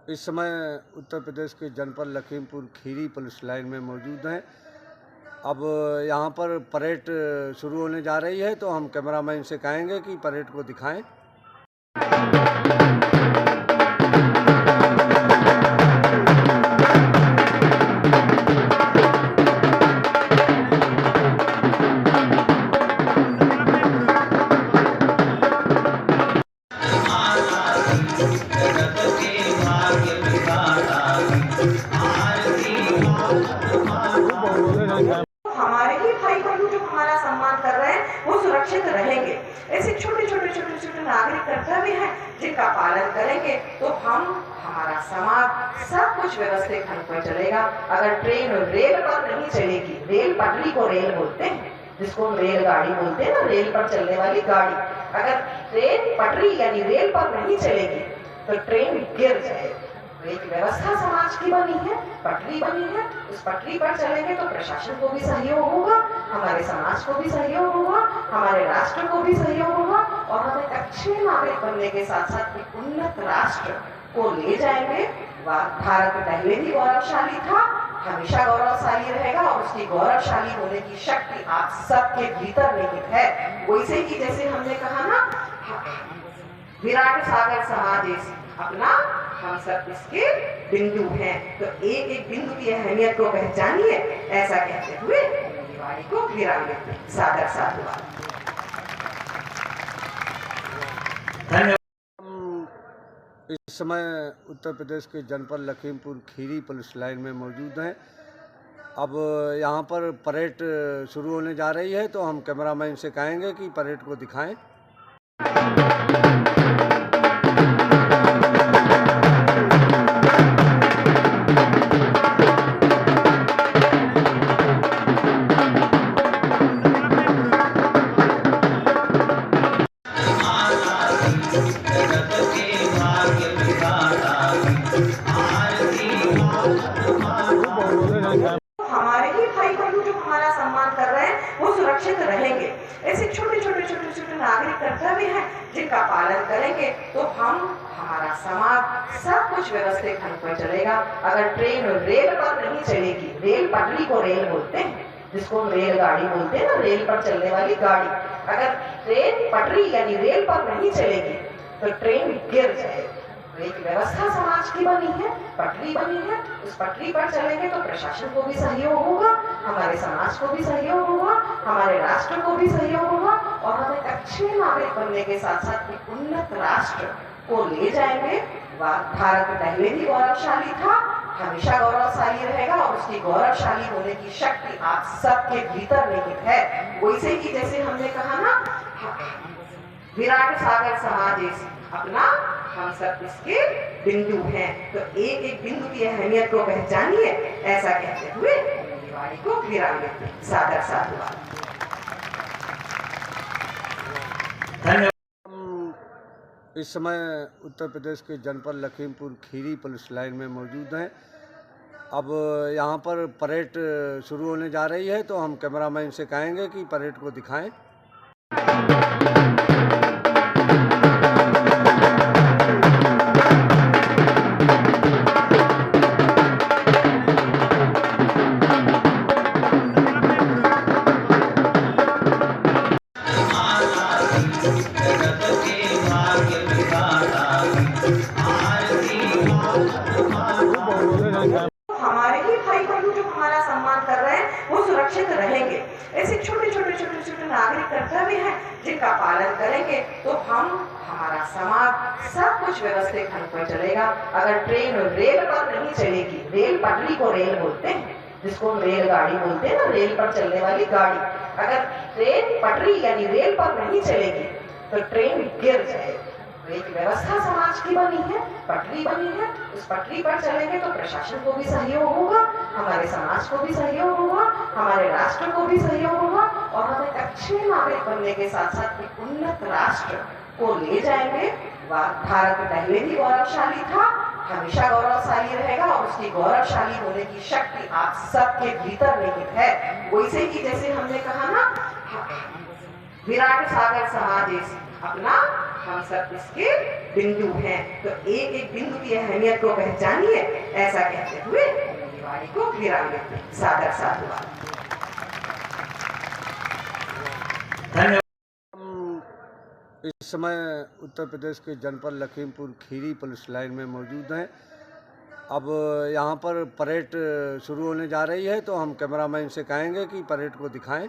इस समय उत्तर प्रदेश के जनपद लखीमपुर खीरी पुलिस लाइन में मौजूद हैं। अब यहाँ पर परेड शुरू होने जा रही है, तो हम कैमरामैन से कहेंगे कि परेड को दिखाएं। हमारे ही भाई बंधु जो हमारा सम्मान कर रहे हैं वो सुरक्षित रहेंगे। ऐसे छोटे छोटे नागरिक कर्तव्य हैं जिनका पालन करेंगे तो हमारा समाज सब कुछ व्यवस्थित ढंग पर चलेगा। अगर ट्रेन रेल पर नहीं चलेगी, रेल पटरी को रेल बोलते हैं, जिसको हम रेलगाड़ी बोलते हैं ना, रेल पर चलने वाली गाड़ी, अगर ट्रेन पटरी यानी रेल पर नहीं चलेगी तो ट्रेन गिर जाएगी। एक व्यवस्था समाज की बनी है, पटरी बनी है, उस पटरी पर चलेंगे तो प्रशासन को भी सहयोग होगा, हमारे समाज को भी सहयोग होगा, हमारे राष्ट्र को भी सहयोग होगा और हम एक अच्छे नागरिक बनने के साथ साथ एक उन्नत राष्ट्र को ले जाएंगे। भारत पहले भी गौरवशाली था, हमेशा गौरवशाली रहेगा और उसकी गौरवशाली होने की शक्ति आप सबके भीतर निहित है। वैसे ही जैसे हमने कहा ना, विराट सागर समादेश अपना, हम सब इसके बिंदु हैं, तो एक एक बिंदु की अहमियत को पहचानिए। ऐसा कहते हुए मेरी वाणी को विराम देते हैं। सादर साधुवाद। इस समय उत्तर प्रदेश के जनपद लखीमपुर खीरी पुलिस लाइन में मौजूद हैं। अब यहाँ पर परेड शुरू होने जा रही है, तो हम कैमरामैन से कहेंगे कि परेड को दिखाएं। हमारे ही भाई बंधु जो हमारा सम्मान कर रहे हैं वो सुरक्षित रहेंगे। ऐसे छोटे छोटे नागरिक कर्तव्य हैं जिनका पालन करेंगे तो हमारा समाज सब कुछ व्यवस्थित ढंग पर चलेगा। अगर ट्रेन रेल पर नहीं चलेगी, रेल पटरी को रेल बोलते हैं, जिसको हम रेलगाड़ी बोलते हैं ना, रेल पर चलने वाली गाड़ी, अगर ट्रेन पटरी यानी रेल पर नहीं चलेगी तो ट्रेन गिर जाएगी। एक व्यवस्था समाज की बनी है, पटरी बनी है, उस पटरी पर चलेंगे तो प्रशासन को भी सहयोग होगा, हमारे समाज को भी सहयोग होगा, हमारे राष्ट्र को भी सहयोग होगा और हम एक अच्छे नागरिक बनने के साथ साथ एक उन्नत राष्ट्र को ले जाएंगे। भारत पहले भी गौरवशाली था, हमेशा गौरवशाली रहेगा और उसकी गौरवशाली होने की शक्ति आप सबके भीतर निहित है। वैसे ही जैसे हमने कहा ना, विराट सागर समादेश अपना, हम सब इसके बिंदु हैं, तो एक एक बिंदु की अहमियत को पहचानिए। ऐसा कहते हुए मेरी वाणी को विराम देते हैं। सादर साधुवाद। इस समय उत्तर प्रदेश के जनपद लखीमपुर खीरी पुलिस लाइन में मौजूद हैं। अब यहाँ पर परेड शुरू होने जा रही है, तो हम कैमरामैन से कहेंगे कि परेड को दिखाएं। हमारे ही भाई बंधु जो हमारा सम्मान कर रहे हैं वो सुरक्षित रहेंगे। ऐसे छोटे छोटे नागरिक कर्तव्य हैं जिनका पालन करेंगे तो हमारा समाज सब कुछ व्यवस्थित ढंग पर चलेगा। अगर ट्रेन रेल पर नहीं चलेगी, रेल पटरी को रेल बोलते हैं, जिसको हम रेलगाड़ी बोलते हैं ना, रेल पर चलने वाली गाड़ी, अगर ट्रेन पटरी यानी रेल पर नहीं चलेगी तो ट्रेन गिर जाएगी। एक व्यवस्था समाज की बनी है, पटरी बनी है, उस पटरी पर चलेंगे तो प्रशासन को भी सहयोग होगा, हमारे समाज को भी सहयोग होगा, हमारे राष्ट्र को भी सहयोग होगा और हम एक अच्छे नागरिक बनने के साथ साथ एक उन्नत राष्ट्र को ले जाएंगे। भारत पहले भी गौरवशाली था, हमेशा गौरवशाली रहेगा और उसकी गौरवशाली होने की शक्ति आप सबके भीतर निहित है। वैसे ही जैसे हमने कहा ना, विराट सागर समादेश अपना, हम सब इसके बिंदु हैं। तो एक एक बिंदु की अहमियत को पहचानिए। ऐसा कहते हुए मेरी वाणी को विराम देते हैं। सादर साधुवाद। हम इस समय उत्तर प्रदेश के जनपद लखीमपुर खीरी पुलिस लाइन में मौजूद हैं। अब यहाँ पर परेड शुरू होने जा रही है, तो हम कैमरामैन से कहेंगे कि परेड को दिखाएं।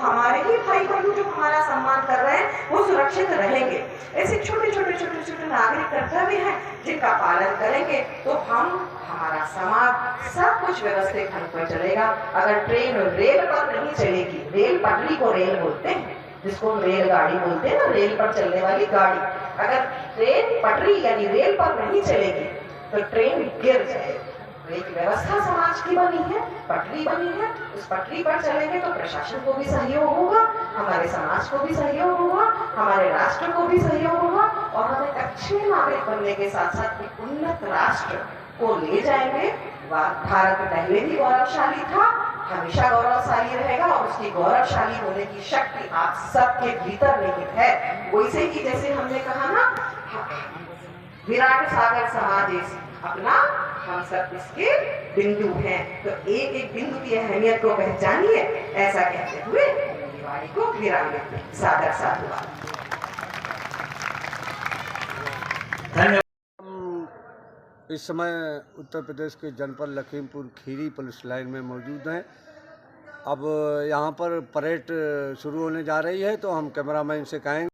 हमारे ही भाई बंधु जो हमारा सम्मान कर रहे हैं वो सुरक्षित रहेंगे। ऐसे छोटे छोटे छोटे छोटे नागरिक कर्तव्य हैं जिनका पालन करेंगे तो हमारा समाज सब कुछ व्यवस्थित ढंग पर चलेगा। अगर ट्रेन रेल पर नहीं चलेगी, रेल पटरी को रेल बोलते हैं, जिसको हम रेलगाड़ी बोलते हैं ना, रेल पर चलने वाली गाड़ी, अगर ट्रेन पटरी यानी रेल पर नहीं चलेगी तो ट्रेन गिर जाएगी। एक व्यवस्था समाज की बनी है, पटरी बनी है, उस पटरी पर चलेंगे तो प्रशासन को भी सहयोग होगा, हमारे समाज को भी सहयोग होगा, हमारे राष्ट्र को भी सहयोग होगा और हम एक अच्छे नागरिक बनने के साथ साथ एक उन्नत राष्ट्र को ले जाएंगे। भारत पहले भी गौरवशाली था, हमेशा गौरवशाली रहेगा और उसकी गौरवशाली होने की शक्ति आप सबके भीतर निहित है। वैसे ही जैसे हमने कहा ना, विराट सागर समाज अपना, हम सब इसके बिंदु हैं। तो एक एक बिंदु की अहमियत को पहचानिए। ऐसा कहते हुए मेरी वाणी को विराम देते हैं। सादर साधुवाद। हम इस समय उत्तर प्रदेश के जनपद लखीमपुर खीरी पुलिस लाइन में मौजूद हैं। अब यहाँ पर परेड शुरू होने जा रही है, तो हम कैमरामैन से कहेंगे